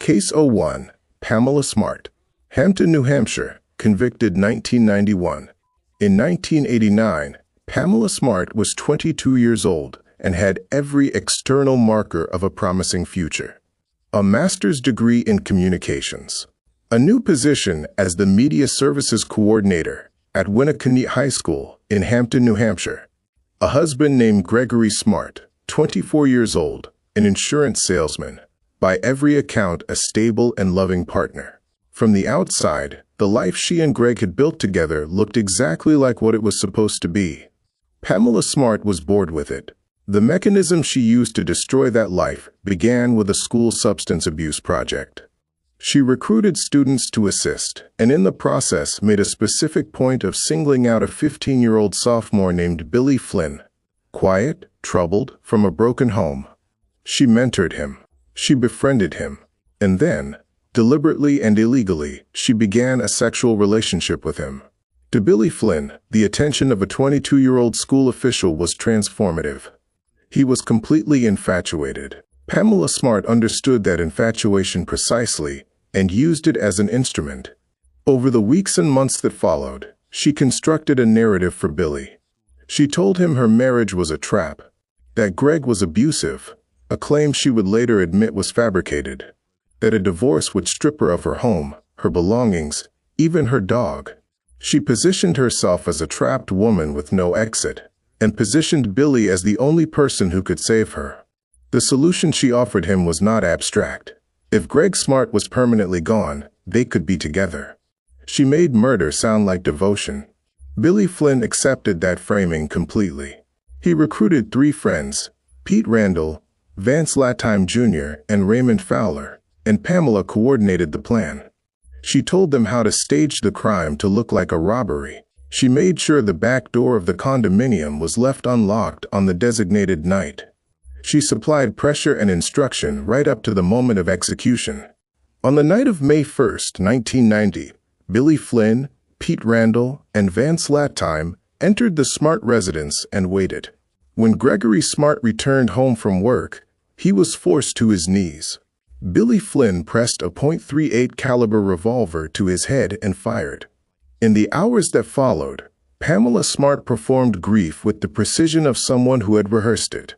Case 01, Pamela Smart, Hampton, New Hampshire, convicted 1991. In 1989, Pamela Smart was 22 years old and had every external marker of a promising future. A master's degree in communications, a new position as the media services coordinator at Winnetka High School in Hampton, New Hampshire, a husband named Gregory Smart, 24 years old, an insurance salesman, by every account a stable and loving partner. From the outside, the life she and Greg had built together looked exactly like what it was supposed to be. Pamela Smart was bored with it. The mechanism she used to destroy that life began with a school substance abuse project. She recruited students to assist, and in the process made a specific point of singling out a 15-year-old sophomore named Billy Flynn. Quiet, troubled, from a broken home. She mentored him. She befriended him. And then, deliberately and illegally, she began a sexual relationship with him. To Billy Flynn, the attention of a 22-year-old school official was transformative. He was completely infatuated. Pamela Smart understood that infatuation precisely and used it as an instrument. Over the weeks and months that followed, she constructed a narrative for Billy. She told him her marriage was a trap, that Greg was abusive, a claim she would later admit was fabricated, that a divorce would strip her of her home, her belongings, even her dog. She positioned herself as a trapped woman with no exit, and positioned Billy as the only person who could save her. The solution she offered him was not abstract. If Greg Smart was permanently gone, they could be together. She made murder sound like devotion. Billy Flynn accepted that framing completely. He recruited 3 friends, Pete Randall, Vance Latime Jr., and Raymond Fowler, and Pamela coordinated the plan. She told them how to stage the crime to look like a robbery. She made sure the back door of the condominium was left unlocked on the designated night. She supplied pressure and instruction right up to the moment of execution. On the night of May 1, 1990, Billy Flynn, Pete Randall, and Vance Latime entered the Smart residence and waited. When Gregory Smart returned home from work, he was forced to his knees. Billy Flynn pressed a .38 caliber revolver to his head and fired. In the hours that followed, Pamela Smart performed grief with the precision of someone who had rehearsed it.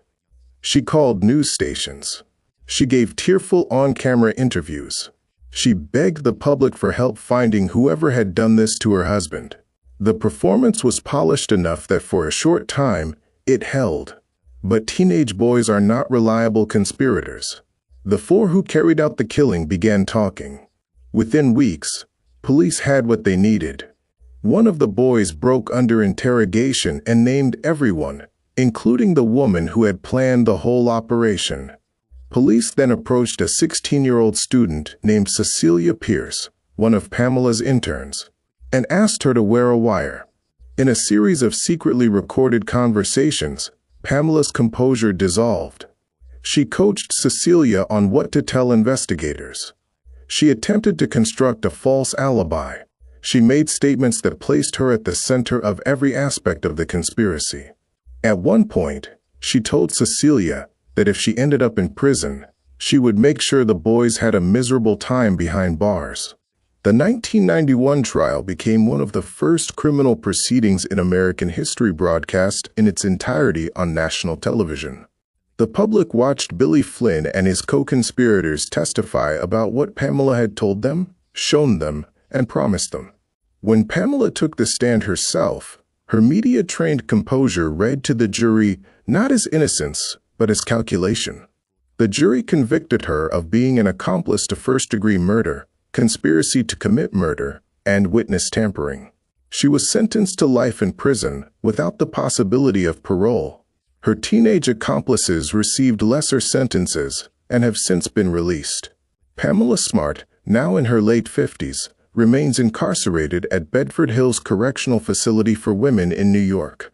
She called news stations. She gave tearful on-camera interviews. She begged the public for help finding whoever had done this to her husband. The performance was polished enough that for a short time, it held. But teenage boys are not reliable conspirators. The 4 who carried out the killing began talking. Within weeks, police had what they needed. One of the boys broke under interrogation and named everyone, including the woman who had planned the whole operation. Police then approached a 16-year-old student named Cecilia Pierce, one of Pamela's interns, and asked her to wear a wire. In a series of secretly recorded conversations, Pamela's composure dissolved. She coached Cecilia on what to tell investigators. She attempted to construct a false alibi. She made statements that placed her at the center of every aspect of the conspiracy. At one point, she told Cecilia that if she ended up in prison, she would make sure the boys had a miserable time behind bars. The 1991 trial became one of the first criminal proceedings in American history broadcast in its entirety on national television. The public watched Billy Flynn and his co-conspirators testify about what Pamela had told them, shown them, and promised them. When Pamela took the stand herself, her media-trained composure read to the jury not as innocence, but as calculation. The jury convicted her of being an accomplice to first-degree murder, conspiracy to commit murder, and witness tampering. She was sentenced to life in prison without the possibility of parole. Her teenage accomplices received lesser sentences and have since been released. Pamela Smart, now in her late 50s, remains incarcerated at Bedford Hills Correctional Facility for Women in New York.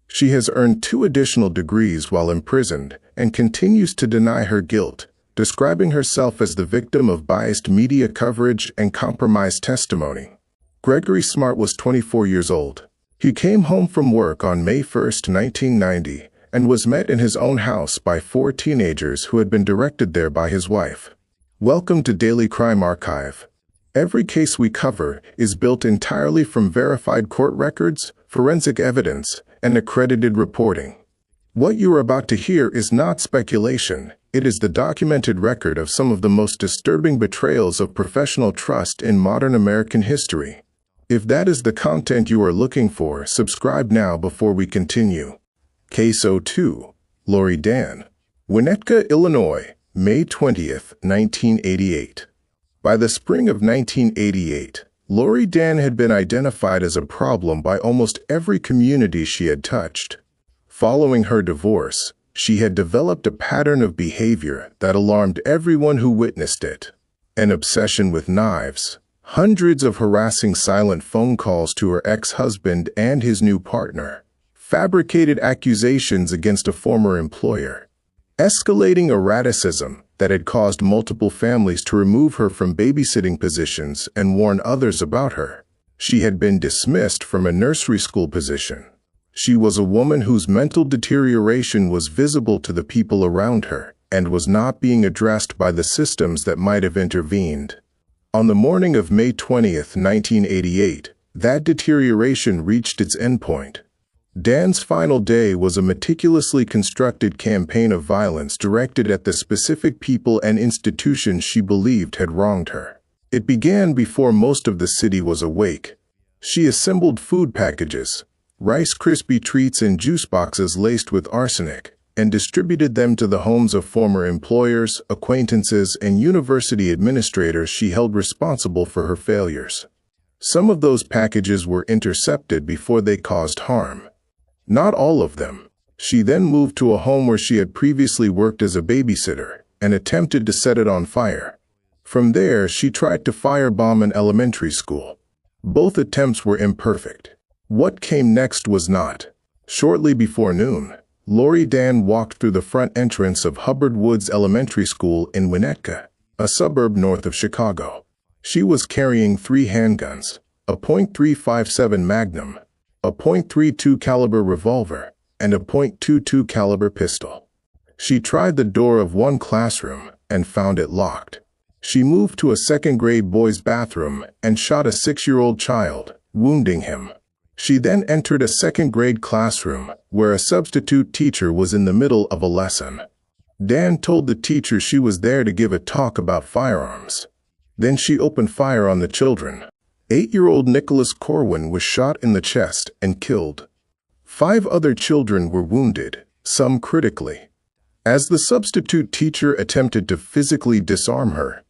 She has earned 2 additional degrees while imprisoned and continues to deny her guilt, describing herself as the victim of biased media coverage and compromised testimony. Gregory Smart was 24 years old. He came home from work on May 1, 1990, and was met in his own house by 4 teenagers who had been directed there by his wife. Welcome to Daily Crime Archive. Every case we cover is built entirely from verified court records, forensic evidence, and accredited reporting. What you are about to hear is not speculation. It is the documented record of some of the most disturbing betrayals of professional trust in modern American history. If that is the content you are looking for, subscribe now before we continue. Case 02. Laurie Dann. Winnetka, Illinois, May 20th, 1988. By the spring of 1988, Laurie Dann had been identified as a problem by almost every community she had touched. Following her divorce, she had developed a pattern of behavior that alarmed everyone who witnessed it. An obsession with knives, hundreds of harassing silent phone calls to her ex-husband and his new partner, fabricated accusations against a former employer, escalating erraticism that had caused multiple families to remove her from babysitting positions and warn others about her. She had been dismissed from a nursery school position. She was a woman whose mental deterioration was visible to the people around her and was not being addressed by the systems that might have intervened. On the morning of May 20th, 1988, that deterioration reached its endpoint. Dann's final day was a meticulously constructed campaign of violence directed at the specific people and institutions she believed had wronged her. It began before most of the city was awake. She assembled food packages, Rice Krispie treats and juice boxes laced with arsenic, and distributed them to the homes of former employers, acquaintances, and university administrators she held responsible for her failures. Some of those packages were intercepted before they caused harm. Not all of them. She then moved to a home where she had previously worked as a babysitter and attempted to set it on fire. From there, she tried to firebomb an elementary school. Both attempts were imperfect. What came next was not. Shortly before noon, Laurie Dann walked through the front entrance of Hubbard Woods Elementary School in Winnetka, a suburb north of Chicago. She was carrying 3 handguns, a .357 Magnum, a .32 caliber revolver, and a .22 caliber pistol. She tried the door of one classroom and found it locked. She moved to a second-grade boys' bathroom and shot a 6-year-old child, wounding him. She then entered a second-grade classroom where a substitute teacher was in the middle of a lesson. Dann told the teacher she was there to give a talk about firearms. Then she opened fire on the children. 8-year-old Nicholas Corwin was shot in the chest and killed. 5 other children were wounded, some critically. As the substitute teacher attempted to physically disarm her,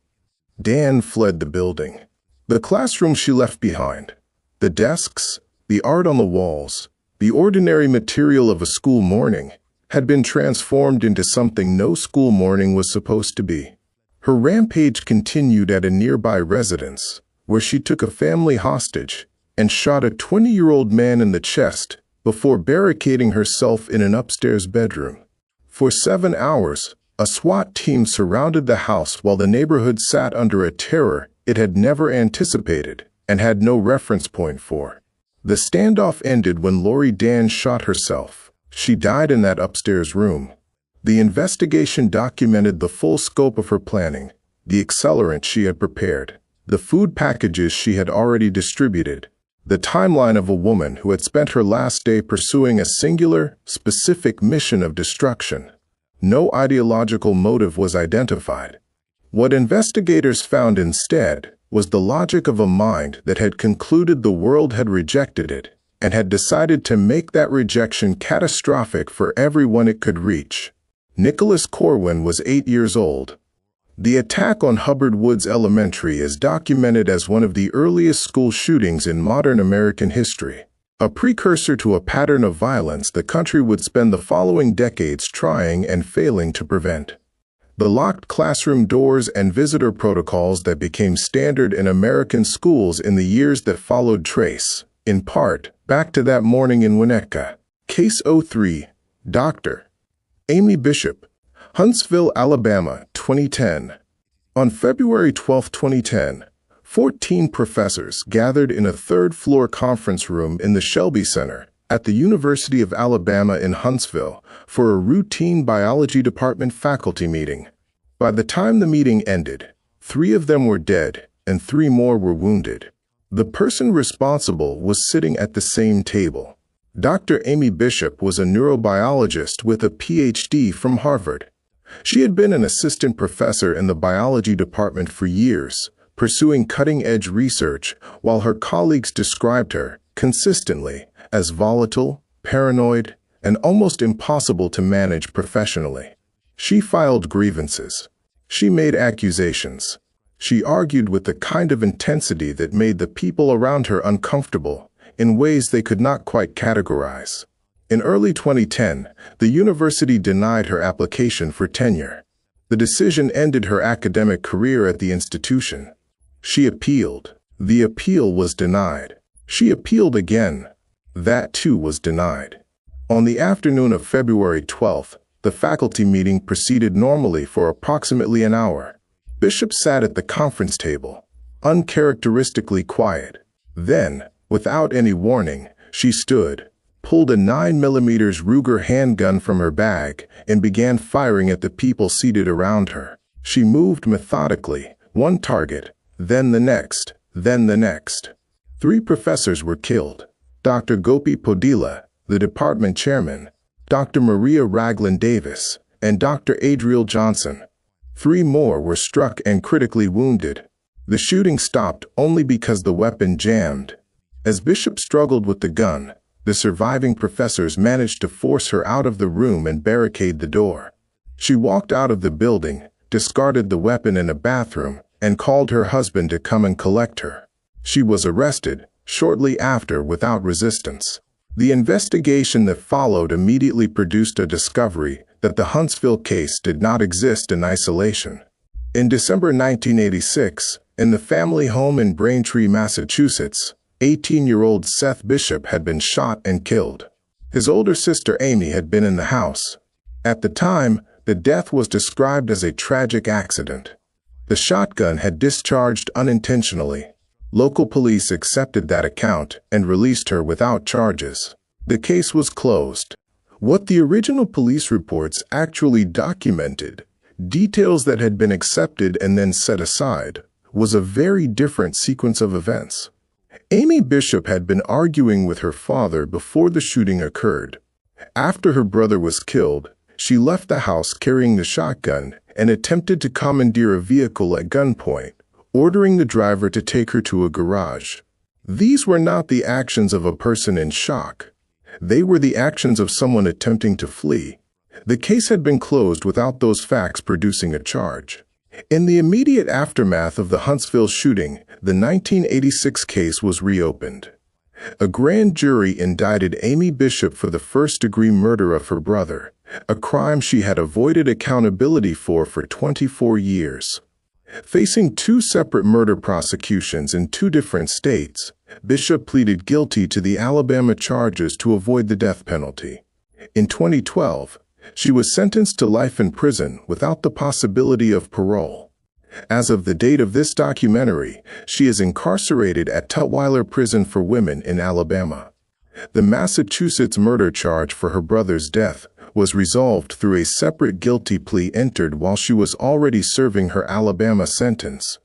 Dann fled the building. The classroom she left behind, the desks, the art on the walls, the ordinary material of a school morning, had been transformed into something no school morning was supposed to be. Her rampage continued at a nearby residence, where she took a family hostage and shot a 20-year-old man in the chest before barricading herself in an upstairs bedroom. For 7 hours, a SWAT team surrounded the house while the neighborhood sat under a terror it had never anticipated and had no reference point for. The standoff ended when Laurie Dann shot herself. She died in that upstairs room. The investigation documented the full scope of her planning, the accelerant she had prepared, the food packages she had already distributed, the timeline of a woman who had spent her last day pursuing a singular, specific mission of destruction. No ideological motive was identified. What investigators found instead was the logic of a mind that had concluded the world had rejected it and had decided to make that rejection catastrophic for everyone it could reach. Nicholas Corwin was 8 years old. The attack on Hubbard Woods Elementary is documented as one of the earliest school shootings in modern American history, a precursor to a pattern of violence the country would spend the following decades trying and failing to prevent. The locked classroom doors and visitor protocols that became standard in American schools in the years that followed trace, in part, back to that morning in Winnetka. Case 03. Dr. Amy Bishop, Huntsville, Alabama, 2010. On February 12, 2010, 14 professors gathered in a third-floor conference room in the Shelby Center at the University of Alabama in Huntsville for a routine biology department faculty meeting. By the time the meeting ended, 3 of them were dead, and 3 more were wounded. The person responsible was sitting at the same table. Dr. Amy Bishop was a neurobiologist with a PhD from Harvard. She had been an assistant professor in the biology department for years, pursuing cutting-edge research, while her colleagues described her, consistently, as volatile, paranoid, and almost impossible to manage professionally. She filed grievances. She made accusations. She argued with the kind of intensity that made the people around her uncomfortable, in ways they could not quite categorize. In early 2010, the university denied her application for tenure. The decision ended her academic career at the institution. She appealed. The appeal was denied. She appealed again. That too was denied. On the afternoon of February 12th, the faculty meeting proceeded normally for approximately an hour. Bishop sat at the conference table, uncharacteristically quiet. Then, without any warning, she stood, pulled a 9mm Ruger handgun from her bag, and began firing at the people seated around her. She moved methodically, one target, then the next, then the next. 3 professors were killed. Dr. Gopi Podila, the department chairman, Dr. Maria Ragland Davis, and Dr. Adriel Johnson. 3 more were struck and critically wounded. The shooting stopped only because the weapon jammed. As Bishop struggled with the gun, the surviving professors managed to force her out of the room and barricade the door. She walked out of the building, discarded the weapon in a bathroom, and called her husband to come and collect her. She was arrested shortly after without resistance. The investigation that followed immediately produced a discovery that the Huntsville case did not exist in isolation. In December 1986, in the family home in Braintree, Massachusetts, 18-year-old Seth Bishop had been shot and killed. His older sister Amy had been in the house. At the time, the death was described as a tragic accident. The shotgun had discharged unintentionally. Local police accepted that account and released her without charges. The case was closed. What the original police reports actually documented, details that had been accepted and then set aside, was a very different sequence of events. Amy Bishop had been arguing with her father before the shooting occurred. After her brother was killed, she left the house carrying the shotgun and attempted to commandeer a vehicle at gunpoint, ordering the driver to take her to a garage. These were not the actions of a person in shock. They were the actions of someone attempting to flee. The case had been closed without those facts producing a charge. In the immediate aftermath of the Huntsville shooting, the 1986 case was reopened. A grand jury indicted Amy Bishop for the first-degree murder of her brother, a crime she had avoided accountability for 24 years. Facing 2 separate murder prosecutions in 2 different states, Bishop pleaded guilty to the Alabama charges to avoid the death penalty. In 2012, she was sentenced to life in prison without the possibility of parole. As of the date of this documentary, she is incarcerated at Tutwiler Prison for Women in Alabama. The Massachusetts murder charge for her brother's death was resolved through a separate guilty plea entered while she was already serving her Alabama sentence.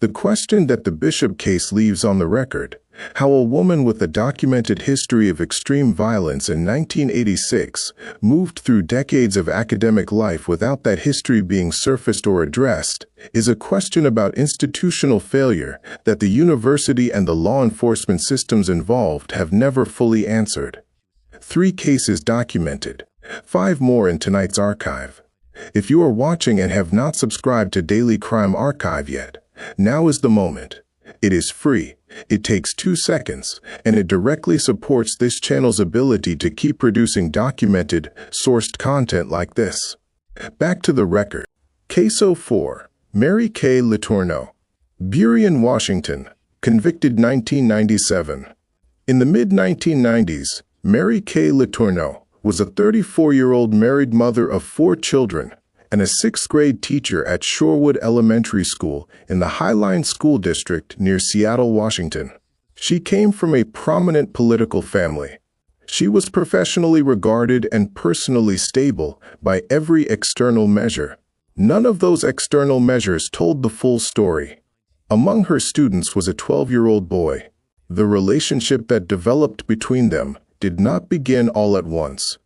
The question that the Bishop case leaves on the record, how a woman with a documented history of extreme violence in 1986 moved through decades of academic life without that history being surfaced or addressed, is a question about institutional failure that the university and the law enforcement systems involved have never fully answered. 3 cases documented, 5 more in tonight's archive. If you are watching and have not subscribed to Daily Crime Archive yet, now is the moment. It is free, it takes 2 seconds, and it directly supports this channel's ability to keep producing documented, sourced content like this. Back to the record. Case 04, Mary Kay Letourneau, Burien, Washington, convicted 1997. In the mid-1990s, Mary Kay Letourneau was a 34-year-old married mother of 4 children and a 6th-grade teacher at Shorewood Elementary School in the Highline School District near Seattle, Washington. She came from a prominent political family. She was professionally regarded and personally stable by every external measure. None of those external measures told the full story. Among her students was a 12-year-old boy. The relationship that developed between them did not begin all at once.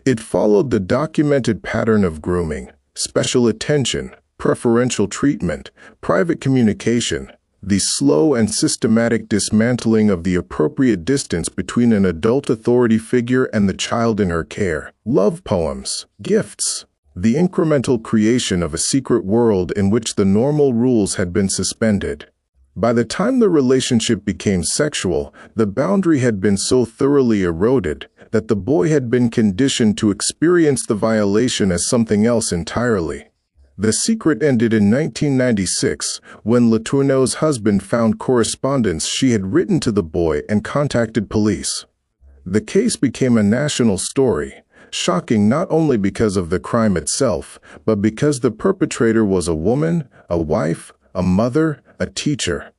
It followed the documented pattern of grooming, special attention, preferential treatment, private communication, the slow and systematic dismantling of the appropriate distance between an adult authority figure and the child in her care, love poems, gifts, the incremental creation of a secret world in which the normal rules had been suspended. By the time the relationship became sexual, the boundary had been so thoroughly eroded that the boy had been conditioned to experience the violation as something else entirely. The secret ended in 1996 when Letourneau's husband found correspondence she had written to the boy and contacted police. The case became a national story, shocking not only because of the crime itself, but because the perpetrator was a woman, a wife, a mother, a teacher.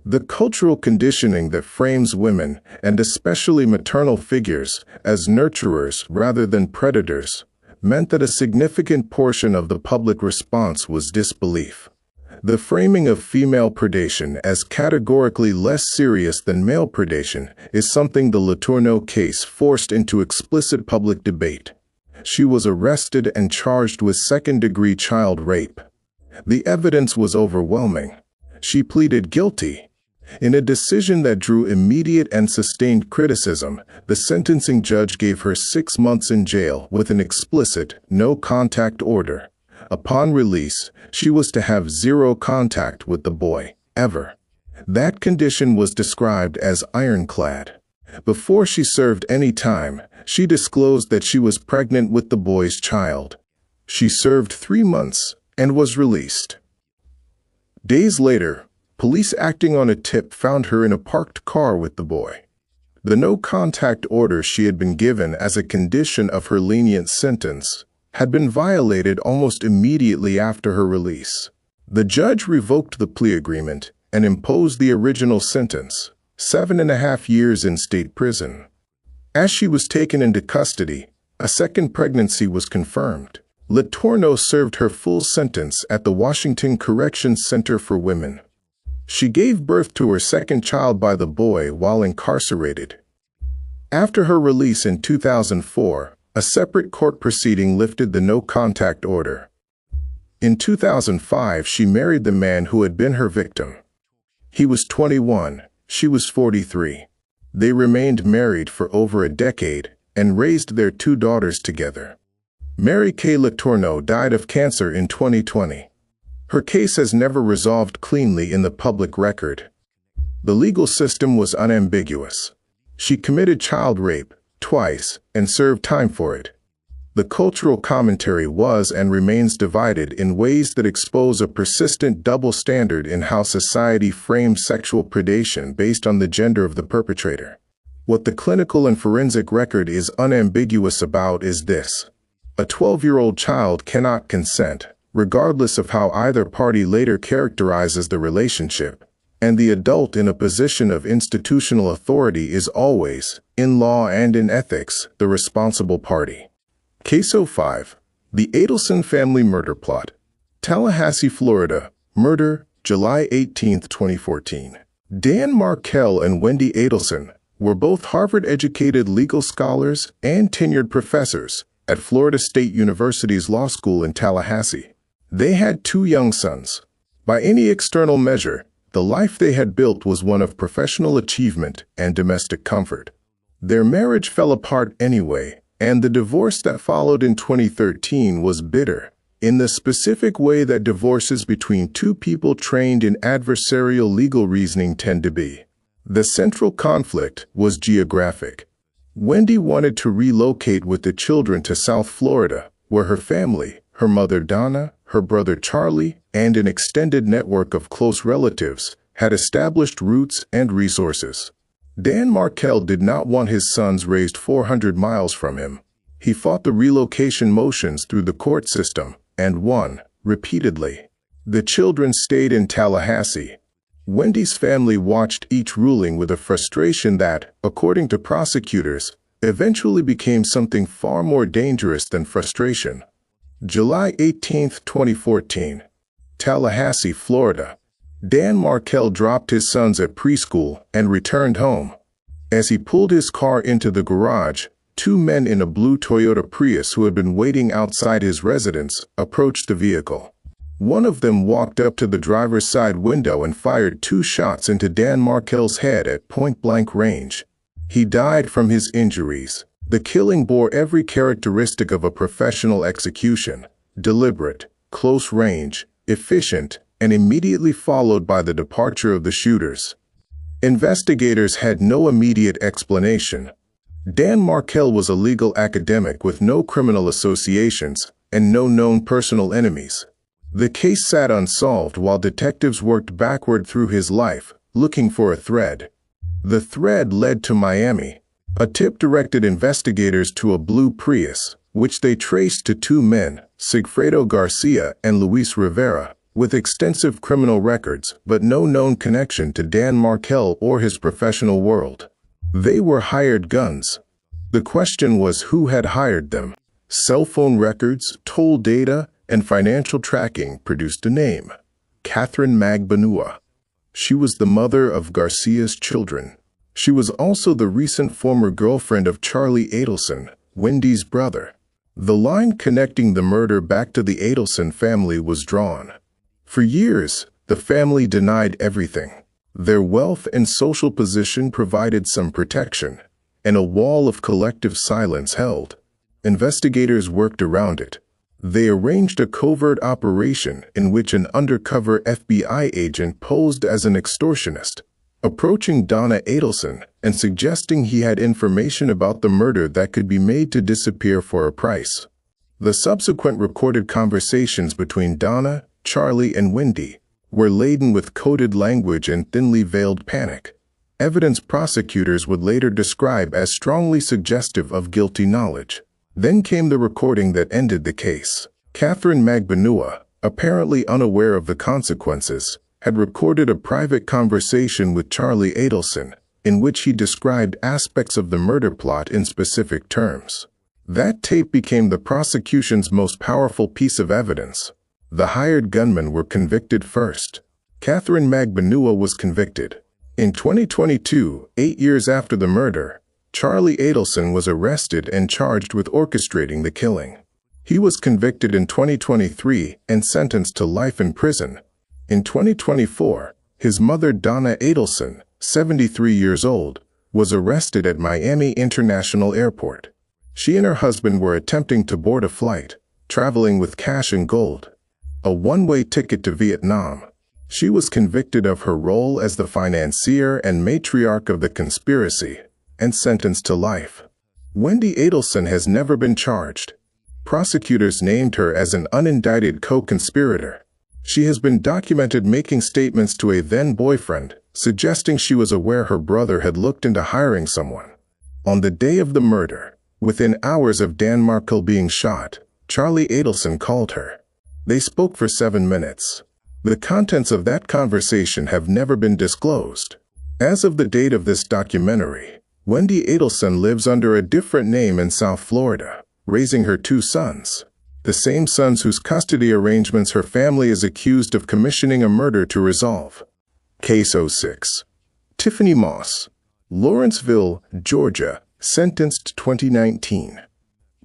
The cultural conditioning that frames women, and especially maternal figures, as nurturers rather than predators, meant that a significant portion of the public response was disbelief. The framing of female predation as categorically less serious than male predation is something the Letourneau case forced into explicit public debate. She was arrested and charged with second-degree child rape. The evidence was overwhelming. She pleaded guilty. In a decision that drew immediate and sustained criticism, the sentencing judge gave her 6 months in jail with an explicit no-contact order. Upon release, she was to have zero contact with the boy, ever. That condition was described as ironclad. Before she served any time, she disclosed that she was pregnant with the boy's child. She served 3 months and was released. Days later, police acting on a tip found her in a parked car with the boy. The no-contact order she had been given as a condition of her lenient sentence had been violated almost immediately after her release. The judge revoked the plea agreement and imposed the original sentence, 7.5 years in state prison. As she was taken into custody, a second pregnancy was confirmed. Letourneau served her full sentence at the Washington Corrections Center for Women. She gave birth to her second child by the boy while incarcerated. After her release in 2004, a separate court proceeding lifted the no-contact order. In 2005, she married the man who had been her victim. He was 21, she was 43. They remained married for over a decade and raised their 2 daughters together. Mary Kay Letourneau died of cancer in 2020. Her case has never resolved cleanly in the public record. The legal system was unambiguous. She committed child rape twice and served time for it. The cultural commentary was and remains divided in ways that expose a persistent double standard in how society frames sexual predation based on the gender of the perpetrator. What the clinical and forensic record is unambiguous about is this: a 12-year-old child cannot consent, regardless of how either party later characterizes the relationship, and the adult in a position of institutional authority is always, in law and in ethics, the responsible party. Case 05. The Adelson Family Murder Plot. Tallahassee, Florida. Murder, July 18, 2014. Dann Markell and Wendy Adelson were both Harvard-educated legal scholars and tenured professors at Florida State University's Law School in Tallahassee. They had 2 young sons. By any external measure, the life they had built was one of professional achievement and domestic comfort. Their marriage fell apart anyway, and the divorce that followed in 2013 was bitter, in the specific way that divorces between 2 people trained in adversarial legal reasoning tend to be. The central conflict was geographic. Wendy wanted to relocate with the children to South Florida, where her family, her mother Donna, her brother Charlie, and an extended network of close relatives, had established roots and resources. Dann Markell did not want his sons raised 400 miles from him. He fought the relocation motions through the court system and won, repeatedly. The children stayed in Tallahassee. Wendy's family watched each ruling with a frustration that, according to prosecutors, eventually became something far more dangerous than frustration. July 18, 2014. Tallahassee, Florida. Dan Markell dropped his sons at preschool and returned home. As he pulled his car into the garage, two men in a blue Toyota Prius who had been waiting outside his residence approached the vehicle. One of them walked up to the driver's side window and fired 2 shots into Dan Markell's head at point-blank range. He died from his injuries. The killing bore every characteristic of a professional execution: deliberate, close range, efficient, and immediately followed by the departure of the shooters. Investigators had no immediate explanation. Dan Markell was a legal academic with no criminal associations and no known personal enemies. The case sat unsolved while detectives worked backward through his life, looking for a thread. The thread led to Miami. A tip directed investigators to a blue Prius, which they traced to 2 men, Sigfredo Garcia and Luis Rivera, with extensive criminal records but no known connection to Dan Markell or his professional world. They were hired guns. The question was who had hired them. Cell phone records, toll data, and financial tracking produced a name: Catherine Magbanua. She was the mother of Garcia's children. She was also the recent former girlfriend of Charlie Adelson, Wendy's brother. The line connecting the murder back to the Adelson family was drawn. For years, the family denied everything. Their wealth and social position provided some protection, and a wall of collective silence held. Investigators worked around it. They arranged a covert operation in which an undercover FBI agent posed as an extortionist, approaching Donna Adelson and suggesting he had information about the murder that could be made to disappear for a price. The subsequent recorded conversations between Donna, Charlie, and Wendy were laden with coded language and thinly veiled panic, evidence prosecutors would later describe as strongly suggestive of guilty knowledge. Then came the recording that ended the case. Catherine Magbanua, apparently unaware of the consequences, had recorded a private conversation with Charlie Adelson in which he described aspects of the murder plot in specific terms. That tape became the prosecution's most powerful piece of evidence. The hired gunmen were convicted first. Catherine Magbanua was convicted. In 2022, 8 years after the murder, Charlie Adelson was arrested and charged with orchestrating the killing. He was convicted in 2023 and sentenced to life in prison. In 2024, his mother Donna Adelson, 73 years old, was arrested at Miami International Airport. She and her husband were attempting to board a flight, traveling with cash and gold, a one-way ticket to Vietnam. She was convicted of her role as the financier and matriarch of the conspiracy and sentenced to life. Wendy Adelson has never been charged. Prosecutors named her as an unindicted co-conspirator. She has been documented making statements to a then-boyfriend, suggesting she was aware her brother had looked into hiring someone. On the day of the murder, within hours of Dan Markell being shot, Charlie Adelson called her. They spoke for 7 minutes. The contents of that conversation have never been disclosed. As of the date of this documentary, Wendy Adelson lives under a different name in South Florida, raising her 2 sons, the same sons whose custody arrangements her family is accused of commissioning a murder to resolve. Case 06. Tiffany Moss, Lawrenceville, Georgia, sentenced 2019.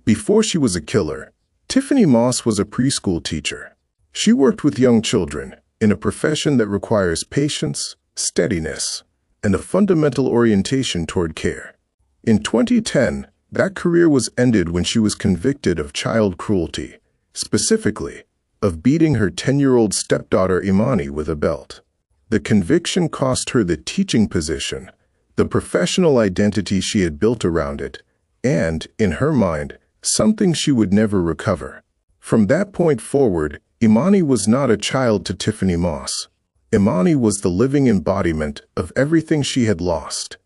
Before she was a killer, Tiffany Moss was a preschool teacher. She worked with young children in a profession that requires patience, steadiness, and a fundamental orientation toward care. In 2010, that career was ended when she was convicted of child cruelty, specifically, of beating her 10-year-old stepdaughter Imani with a belt. The conviction cost her the teaching position, the professional identity she had built around it, and, in her mind, something she would never recover. From that point forward, Imani was not a child to Tiffany Moss. Imani was the living embodiment of everything she had lost.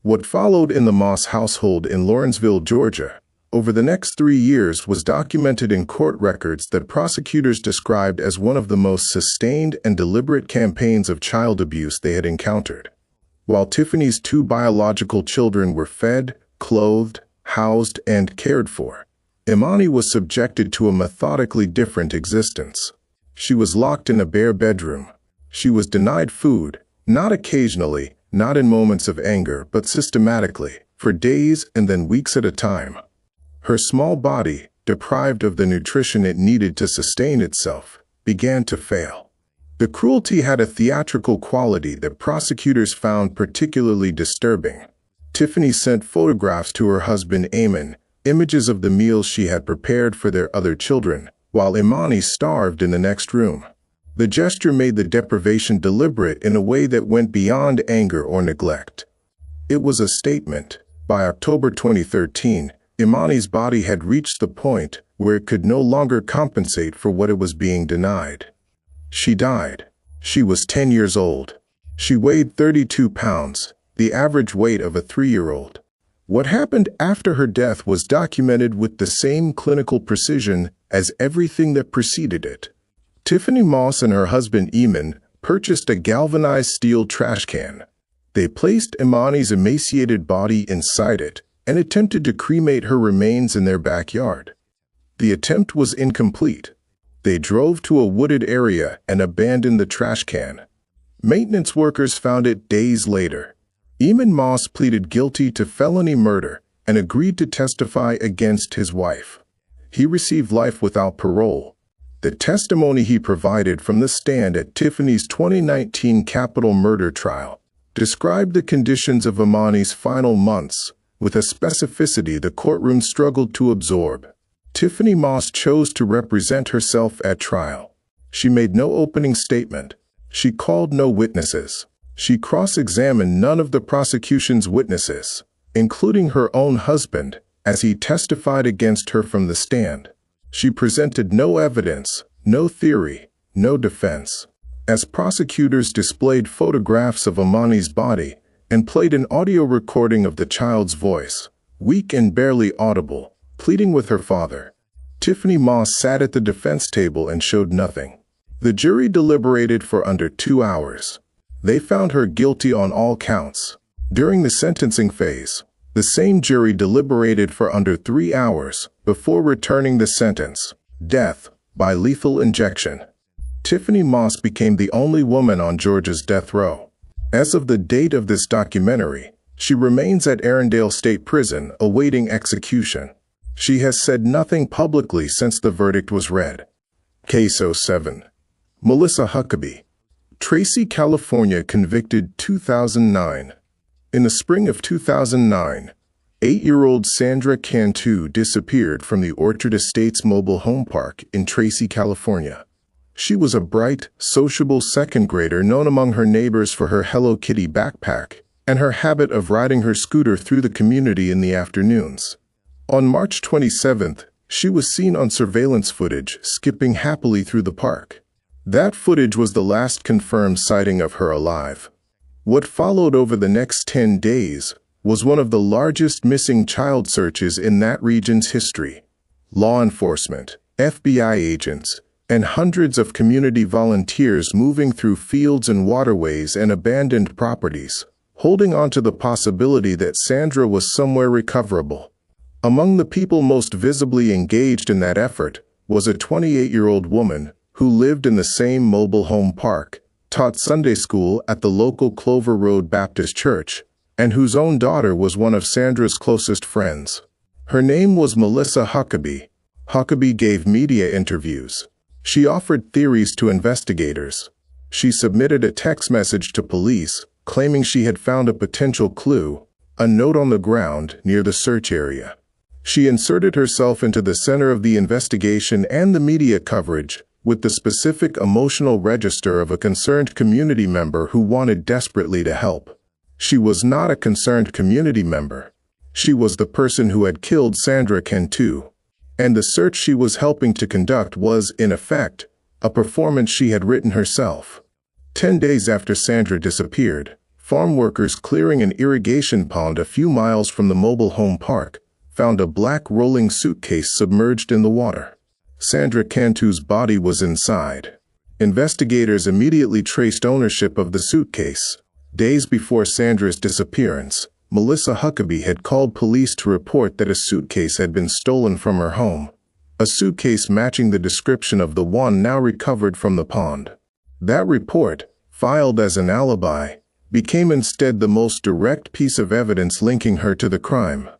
What followed in the Moss household in Lawrenceville, Georgia, over the next 3 years was documented in court records that prosecutors described as one of the most sustained and deliberate campaigns of child abuse they had encountered. While Tiffany's 2 biological children were fed, clothed, housed, and cared for, Imani was subjected to a methodically different existence. She was locked in a bare bedroom. She was denied food, not occasionally, not in moments of anger, but systematically, for days and then weeks at a time. Her small body, deprived of the nutrition it needed to sustain itself, began to fail. The cruelty had a theatrical quality that prosecutors found particularly disturbing. Tiffany sent photographs to her husband Eamon, images of the meals she had prepared for their other children, while Imani starved in the next room. The gesture made the deprivation deliberate in a way that went beyond anger or neglect. It was a statement. By October 2013, Imani's body had reached the point where it could no longer compensate for what it was being denied. She died. She was 10 years old. She weighed 32 pounds, the average weight of a 3-year-old. What happened after her death was documented with the same clinical precision as everything that preceded it. Tiffany Moss and her husband Eamon purchased a galvanized steel trash can. They placed Imani's emaciated body inside it and attempted to cremate her remains in their backyard. The attempt was incomplete. They drove to a wooded area and abandoned the trash can. Maintenance workers found it days later. Eamon Moss pleaded guilty to felony murder and agreed to testify against his wife. He received life without parole. The testimony he provided from the stand at Tiffany's 2019 capital murder trial described the conditions of Imani's final months with a specificity the courtroom struggled to absorb. Tiffany Moss chose to represent herself at trial. She made no opening statement. She called no witnesses. She cross-examined none of the prosecution's witnesses, including her own husband, as he testified against her from the stand. She presented no evidence, no theory, no defense. As prosecutors displayed photographs of Imani's body and played an audio recording of the child's voice, weak and barely audible, pleading with her father, Tiffany Moss sat at the defense table and showed nothing. The jury deliberated for under 2 hours. They found her guilty on all counts. During the sentencing phase, the same jury deliberated for under 3 hours before returning the sentence: death by lethal injection. Tiffany Moss became the only woman on Georgia's death row. As of the date of this documentary, she remains at Arundel State Prison awaiting execution. She has said nothing publicly since the verdict was read. Case 07. Melissa Huckaby. Tracy, California, convicted 2009. In the spring of 2009, 8-year-old Sandra Cantu disappeared from the Orchard Estates mobile home park in Tracy, California. She was a bright, sociable second grader known among her neighbors for her Hello Kitty backpack and her habit of riding her scooter through the community in the afternoons. On March 27th, she was seen on surveillance footage skipping happily through the park. That footage was the last confirmed sighting of her alive. What followed over the next 10 days was one of the largest missing child searches in that region's history. Law enforcement, FBI agents, and hundreds of community volunteers moving through fields and waterways and abandoned properties, holding on to the possibility that Sandra was somewhere recoverable. Among the people most visibly engaged in that effort was a 28-year-old woman who lived in the same mobile home park, taught Sunday school at the local Clover Road Baptist Church, and whose own daughter was one of Sandra's closest friends. Her name was Melissa Huckaby. Huckaby gave media interviews. She offered theories to investigators. She submitted a text message to police claiming she had found a potential clue, a note on the ground near the search area. She inserted herself into the center of the investigation and the media coverage with the specific emotional register of a concerned community member who wanted desperately to help. She was not a concerned community member. She was the person who had killed Sandra Cantu, and the search she was helping to conduct was, in effect, a performance she had written herself. 10 days after Sandra disappeared, farm workers clearing an irrigation pond a few miles from the mobile home park found a black rolling suitcase submerged in the water. Sandra Cantu's body was inside. Investigators immediately traced ownership of the suitcase. Days before Sandra's disappearance, Melissa Huckaby had called police to report that a suitcase had been stolen from her home, a suitcase matching the description of the one now recovered from the pond. That report, filed as an alibi, became instead the most direct piece of evidence linking her to the crime.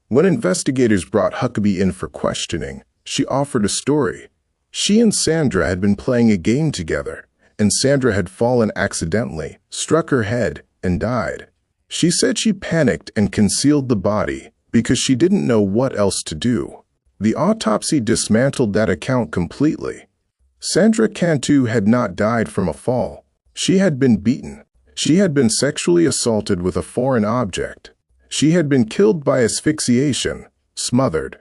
When investigators brought Huckaby in for questioning, she offered a story. She and Sandra had been playing a game together, and Sandra had fallen accidentally, struck her head, and died. She said she panicked and concealed the body because she didn't know what else to do. The autopsy dismantled that account completely. Sandra Cantu had not died from a fall. She had been beaten. She had been sexually assaulted with a foreign object. She had been killed by asphyxiation, smothered.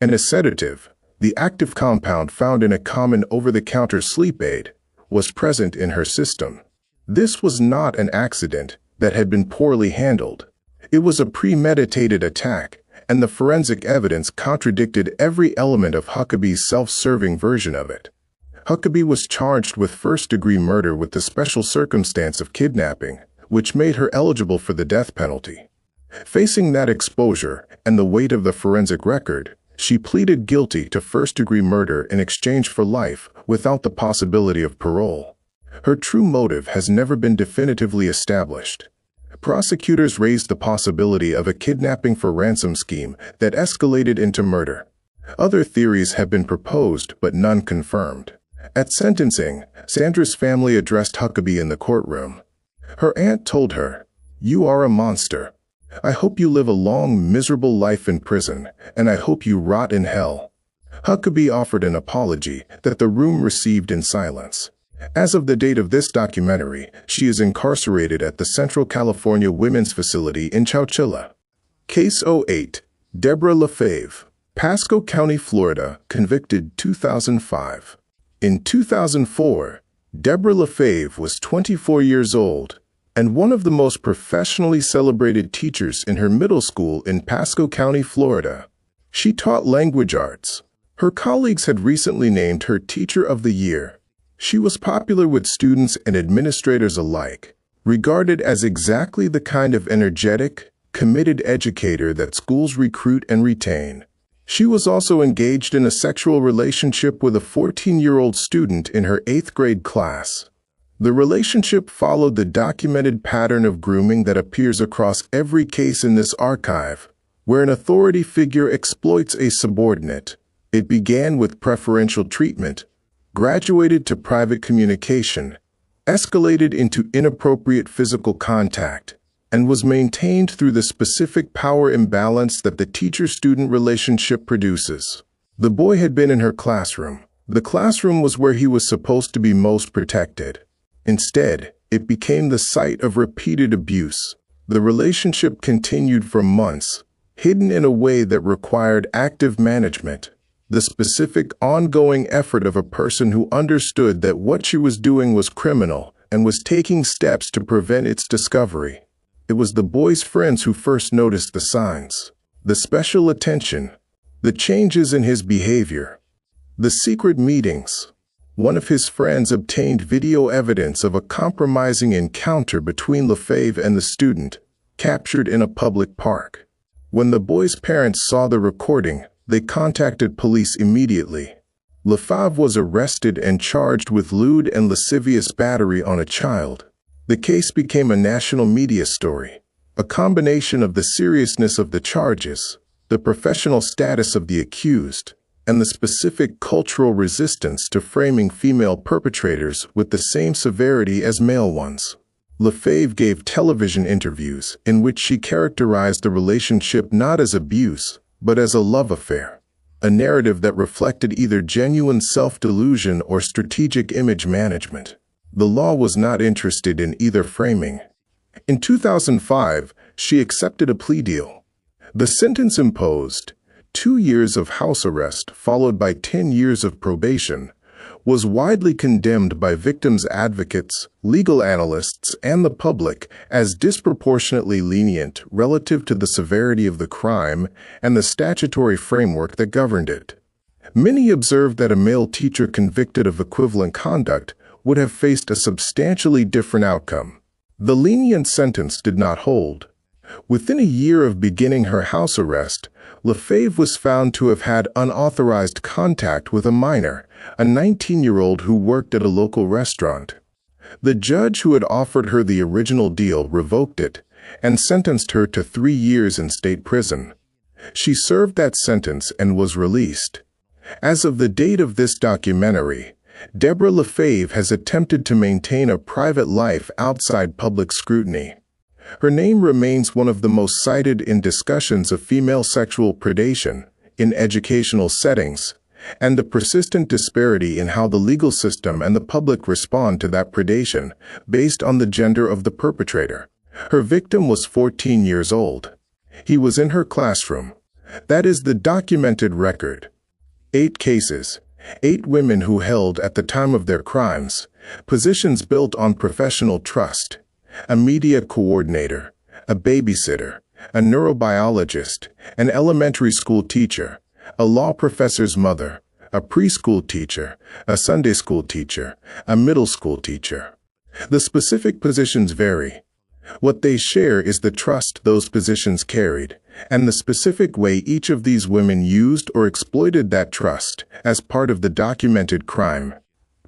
And a sedative, the active compound found in a common over-the-counter sleep aid, was present in her system. This was not an accident that had been poorly handled. It was a premeditated attack, and the forensic evidence contradicted every element of Huckaby's self-serving version of it. Huckaby was charged with first-degree murder with the special circumstance of kidnapping, which made her eligible for the death penalty. Facing that exposure and the weight of the forensic record, she pleaded guilty to first-degree murder in exchange for life without the possibility of parole. Her true motive has never been definitively established. Prosecutors raised the possibility of a kidnapping for ransom scheme that escalated into murder. Other theories have been proposed, but none confirmed. At sentencing, Sandra's family addressed Huckaby in the courtroom. Her aunt told her, "You are a monster. I hope you live a long, miserable life in prison, and I hope you rot in hell." Huckaby offered an apology that the room received in silence. As of the date of this documentary, she is incarcerated at the Central California Women's Facility in Chowchilla. Case 08, Debra Lafave, Pasco County, Florida, convicted 2005. In 2004, Debra Lafave was 24 years old and one of the most professionally celebrated teachers in her middle school in Pasco County, Florida. She taught language arts. Her colleagues had recently named her Teacher of the Year. She was popular with students and administrators alike, regarded as exactly the kind of energetic, committed educator that schools recruit and retain. She was also engaged in a sexual relationship with a 14-year-old student in her 8th grade class. The relationship followed the documented pattern of grooming that appears across every case in this archive, where an authority figure exploits a subordinate. It began with preferential treatment, graduated to private communication, escalated into inappropriate physical contact, and was maintained through the specific power imbalance that the teacher-student relationship produces. The boy had been in her classroom. The classroom was where he was supposed to be most protected. Instead, it became the site of repeated abuse. The relationship continued for months, hidden in a way that required active management, the specific ongoing effort of a person who understood that what she was doing was criminal and was taking steps to prevent its discovery. It was the boy's friends who first noticed the signs, the special attention, the changes in his behavior, the secret meetings. One of his friends obtained video evidence of a compromising encounter between Lafave and the student, captured in a public park. When the boy's parents saw the recording, they contacted police immediately. Lafave was arrested and charged with lewd and lascivious battery on a child. The case became a national media story, a combination of the seriousness of the charges, the professional status of the accused, and the specific cultural resistance to framing female perpetrators with the same severity as male ones. Lafave gave television interviews in which she characterized the relationship not as abuse, but as a love affair, a narrative that reflected either genuine self-delusion or strategic image management. The law was not interested in either framing. In 2005, she accepted a plea deal. The sentence imposed, 2 years of house arrest followed by 10 years of probation, was widely condemned by victims' advocates, legal analysts, and the public as disproportionately lenient relative to the severity of the crime and the statutory framework that governed it. Many observed that a male teacher convicted of equivalent conduct would have faced a substantially different outcome. The lenient sentence did not hold. Within a year of beginning her house arrest, Lafave was found to have had unauthorized contact with a minor, a 19-year-old who worked at a local restaurant. The judge who had offered her the original deal revoked it and sentenced her to 3 years in state prison. She served that sentence and was released. As of the date of this documentary, Debra Lafave has attempted to maintain a private life outside public scrutiny. Her name remains one of the most cited in discussions of female sexual predation in educational settings, and the persistent disparity in how the legal system and the public respond to that predation based on the gender of the perpetrator. Her victim was 14 years old. He was in her classroom. That is the documented record. 8 cases, 8 women who held, at the time of their crimes, positions built on professional trust: a media coordinator, a babysitter, a neurobiologist, an elementary school teacher, a law professor's mother, a preschool teacher, a Sunday school teacher, a middle school teacher. The specific positions vary. What they share is the trust those positions carried, and the specific way each of these women used or exploited that trust as part of the documented crime.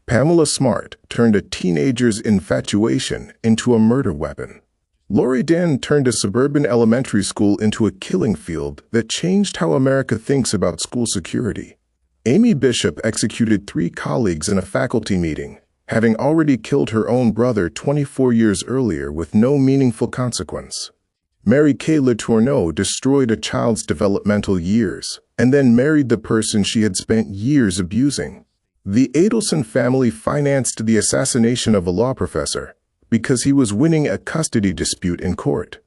Pamela Smart turned a teenager's infatuation into a murder weapon. Laurie Dann turned a suburban elementary school into a killing field that changed how America thinks about school security. Amy Bishop executed 3 colleagues in a faculty meeting, having already killed her own brother 24 years earlier with no meaningful consequence. Mary Kay Letourneau destroyed a child's developmental years and then married the person she had spent years abusing. The Adelson family financed the assassination of a law professor because he was winning a custody dispute in court.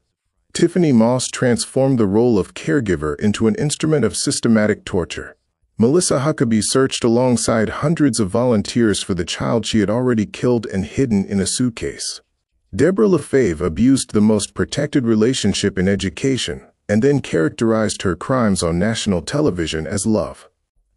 Tiffany transformed the role of caregiver into an instrument of systematic torture. Melissa Huckaby searched alongside hundreds of volunteers for the child she had already killed and hidden in a suitcase. Debra Lafave abused the most protected relationship in education and then characterized her crimes on national television as love.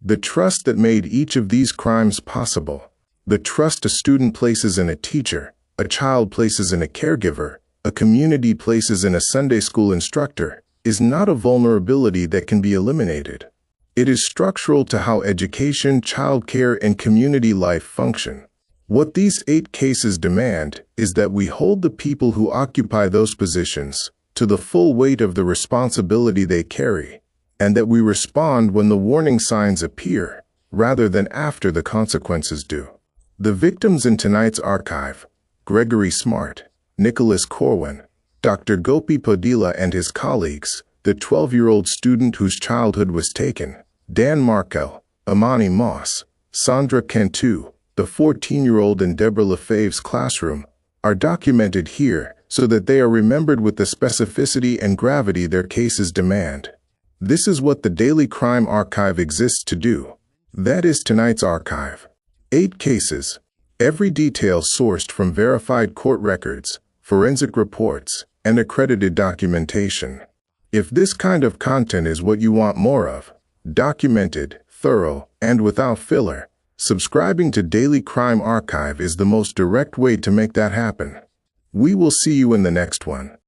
The trust that made each of these crimes possible, the trust a student places in a teacher, a child places in a caregiver, a community places in a Sunday school instructor, is not a vulnerability that can be eliminated. It is structural to how education, childcare, and community life function. What these 8 cases demand is that we hold the people who occupy those positions to the full weight of the responsibility they carry, and that we respond when the warning signs appear, rather than after the consequences do. The victims in tonight's archive: Gregory Smart, Nicholas Corwin, Dr. Gopi Podila and his colleagues, the 12-year-old student whose childhood was taken, Dan Markel, Amani Moss, Sandra Cantu, the 14-year-old in Debra Lafave's classroom, are documented here so that they are remembered with the specificity and gravity their cases demand. This is what the Daily Crime Archive exists to do. That is tonight's archive. 8 cases, every detail sourced from verified court records, forensic reports, and accredited documentation. If this kind of content is what you want more of, documented, thorough, and without filler, subscribing to Daily Crime Archive is the most direct way to make that happen. We will see you in the next one.